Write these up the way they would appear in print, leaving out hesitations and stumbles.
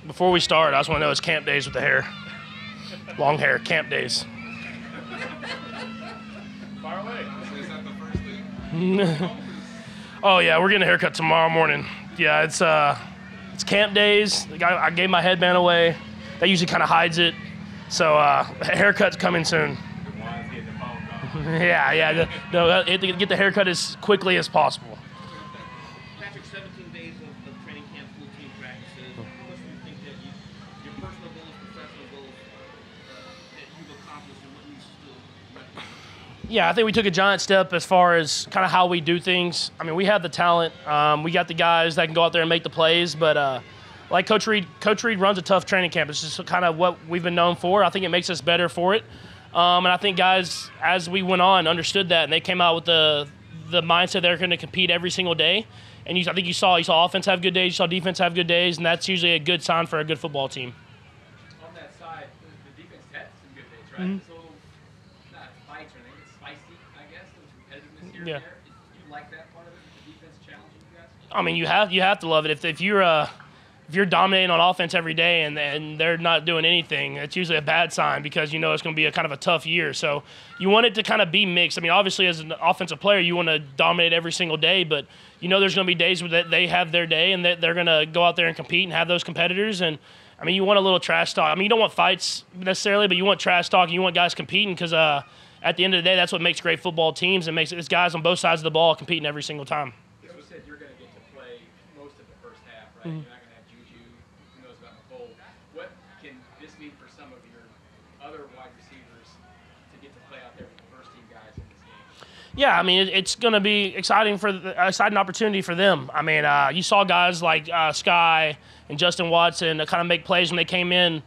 Before we start, I just want to know it's camp days with the hair. Long hair, camp days. Far away. Is that the first thing? Oh, yeah, we're getting a haircut tomorrow morning. Yeah, it's camp days. I gave my headband away. That usually kind of hides it. So haircut's coming soon. Yeah. No, get the haircut as quickly as possible. Patrick, 17 days of training camp, full team practices. What do you think that your personal goals, professional goals, that you've accomplished, and what needs to still replicate? Yeah, I think we took a giant step as far as kind of how we do things. I mean, we have the talent. We got the guys that can go out there and make the plays, but like Coach Reed runs a tough training camp. It's just kind of what we've been known for. I think it makes us better for it. And I think guys, as we went on, understood that, and they came out with the mindset they're going to compete every single day. And I think you saw offense have good days, you saw defense have good days, and that's usually a good sign for a good football team. On that side, the defense had some good days, right? Mm-hmm. So, not fights or anything, it's spicy, I guess. There was competitiveness here Yeah. and there. Do you like that part of it, the defense challenging you guys? I mean, you have to love it. If you're dominating on offense every day and they're not doing anything, it's usually a bad sign because you know it's going to be a kind of a tough year. So you want it to kind of be mixed. I mean, obviously as an offensive player, you want to dominate every single day, but you know there's going to be days where they have their day and they're going to go out there and compete and have those competitors. And I mean, you want a little trash talk. I mean, you don't want fights necessarily, but you want trash talk and you want guys competing because at the end of the day, that's what makes great football teams and makes it's guys on both sides of the ball competing every single time. You said you're going to get to play most of the first half, right? Mm-hmm. You're not going to have Juju, who knows about Nicole. What can this mean for some of your other wide receivers to get to play out there with the first team guys in this game? Yeah, I mean, it's going to be exciting opportunity for them. I mean, you saw guys like Sky and Justin Watson kind of make plays when they came in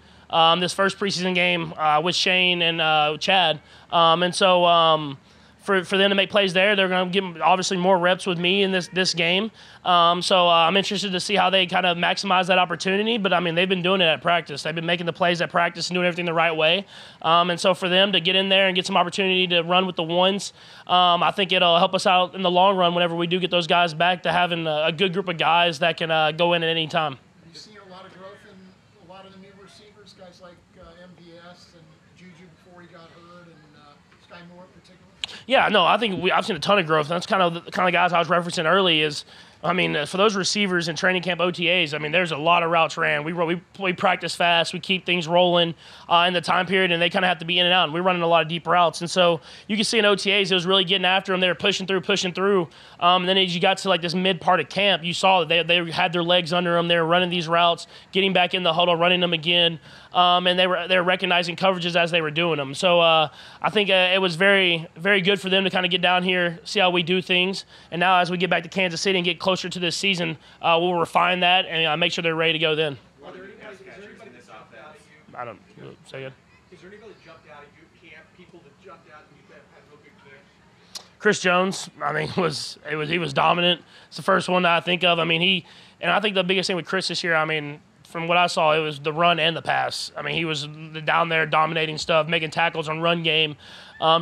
this first preseason game with Shane and Chad. And so for them to make plays there, they're going to get obviously more reps with me in this game. So I'm interested to see how they kind of maximize that opportunity. But, I mean, they've been doing it at practice. They've been making the plays at practice and doing everything the right way. And so for them to get in there and get some opportunity to run with the ones, I think it'll help us out in the long run whenever we do get those guys back to having a good group of guys that can go in at any time. You see a lot of growth in a lot of the new receivers, guys like MVS and Juju before he got hurt, and Sky Moore in particular? Yeah, no, I think I've seen a ton of growth. That's kind of the kind of guys I was referencing early is, I mean, for those receivers in training camp OTAs, I mean, there's a lot of routes ran. We practice fast. We keep things rolling in the time period, and they kind of have to be in and out. And we're running a lot of deep routes. And so you can see in OTAs, it was really getting after them. They were pushing through. And then as you got to like this mid part of camp, you saw that they had their legs under them. They were running these routes, getting back in the huddle, running them again. And they were recognizing coverages as they were doing them. So I think it was very, very good for them to kind of get down here, see how we do things. And now as we get back to Kansas City and get closer to this season, we'll refine that and make sure they're ready to go then. Are there anybody in this offense? I don't say it. Is there anybody that jumped out at you camp? People that jumped out and you had real good camp? Chris Jones, I mean, he was dominant. It's the first one that I think of. I mean, I think the biggest thing with Chris this year, I mean, from what I saw, it was the run and the pass. I mean, he was down there dominating stuff, making tackles on run game,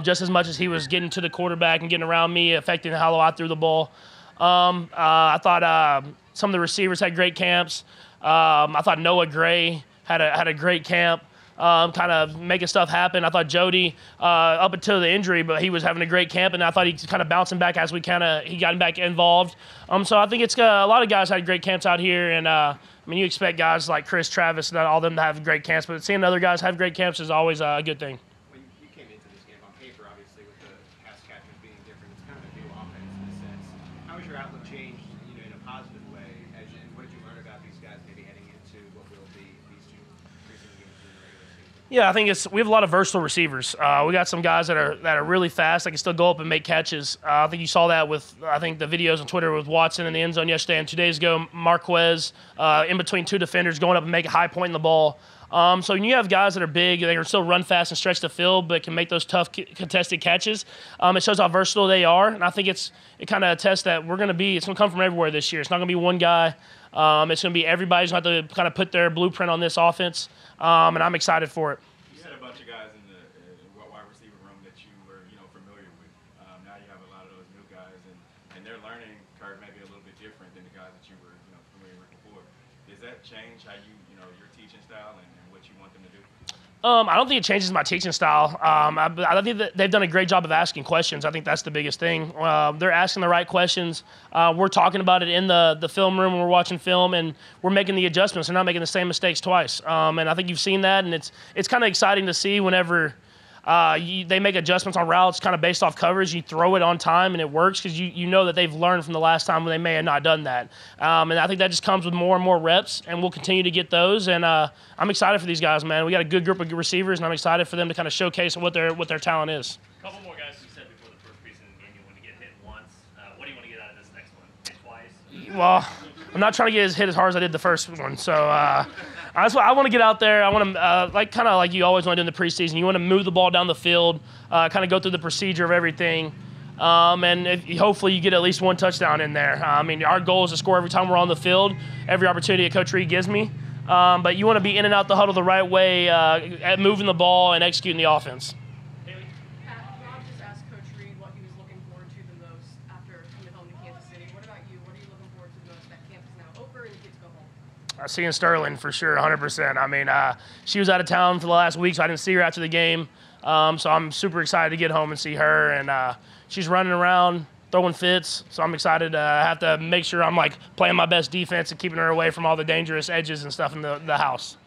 just as much as he was getting to the quarterback and getting around me, affecting how I threw the ball. I thought some of the receivers had great camps. I thought Noah Gray had a great camp, kind of making stuff happen. I thought Jody, up until the injury, but he was having a great camp, and I thought he kind of bouncing back as he got back involved. So I think it's a lot of guys had great camps out here, and I mean, you expect guys like Chris, Travis, and all of them to have great camps, but seeing other guys have great camps is always a good thing. When you came into this game on paper, obviously, with the pass catchers being different, it's kind of a new offense in a sense. How has your outlook changed, in a positive way? And what did you learn about these guys maybe heading into what will be these two preseason games in the regular season? Yeah, I think we have a lot of versatile receivers. We got some guys that are really fast that can still go up and make catches. I think you saw that with the videos on Twitter with Watson in the end zone yesterday, and 2 days ago Marquez in between two defenders going up and make a high point in the ball. So when you have guys that are big, they can still run fast and stretch the field, but can make those tough contested catches. It shows how versatile they are, and I think it kind of attests that it's going to come from everywhere this year. It's not going to be one guy. It's going to be everybody's going to have to kind of put their blueprint on this offense, and I'm excited for it. You had a bunch of guys in the wide receiver room that you were, familiar with. Now you have a lot of those new guys, and their learning curve may be a little bit different than the guys that you were, familiar with before. Is that change how your teaching style and what you want them to do? I don't think it changes my teaching style. I think that they've done a great job of asking questions. I think that's the biggest thing. They're asking the right questions. We're talking about it in the film room when we're watching film, and we're making the adjustments. They're not making the same mistakes twice. And I think you've seen that, and it's kind of exciting to see whenever they make adjustments on routes kind of based off coverage. You throw it on time, and it works because you know that they've learned from the last time when they may have not done that. And I think that just comes with more and more reps, and we'll continue to get those. And I'm excited for these guys, man. We got a good group of receivers, and I'm excited for them to kind of showcase what their talent is. A couple more guys you said before the first preseason game you want to get hit once. What do you want to get out of this next one? Hit twice? Well, I'm not trying to get hit as hard as I did the first one. So I want to get out there. I want to, kind of like you always want to do in the preseason, you want to move the ball down the field, kind of go through the procedure of everything. And hopefully you get at least one touchdown in there. I mean, our goal is to score every time we're on the field, every opportunity that Coach Reed gives me. But you want to be in and out the huddle the right way, at moving the ball and executing the offense. Rob just asked Coach Reed what he was looking forward to the most after coming home to Kansas City. What about you? What are you looking forward to the most that camp is now over and you get to go home? Seeing Sterling for sure, 100%. I mean, she was out of town for the last week, so I didn't see her after the game. So I'm super excited to get home and see her. And she's running around, throwing fits. So I'm excited to have to make sure I'm playing my best defense and keeping her away from all the dangerous edges and stuff in the house.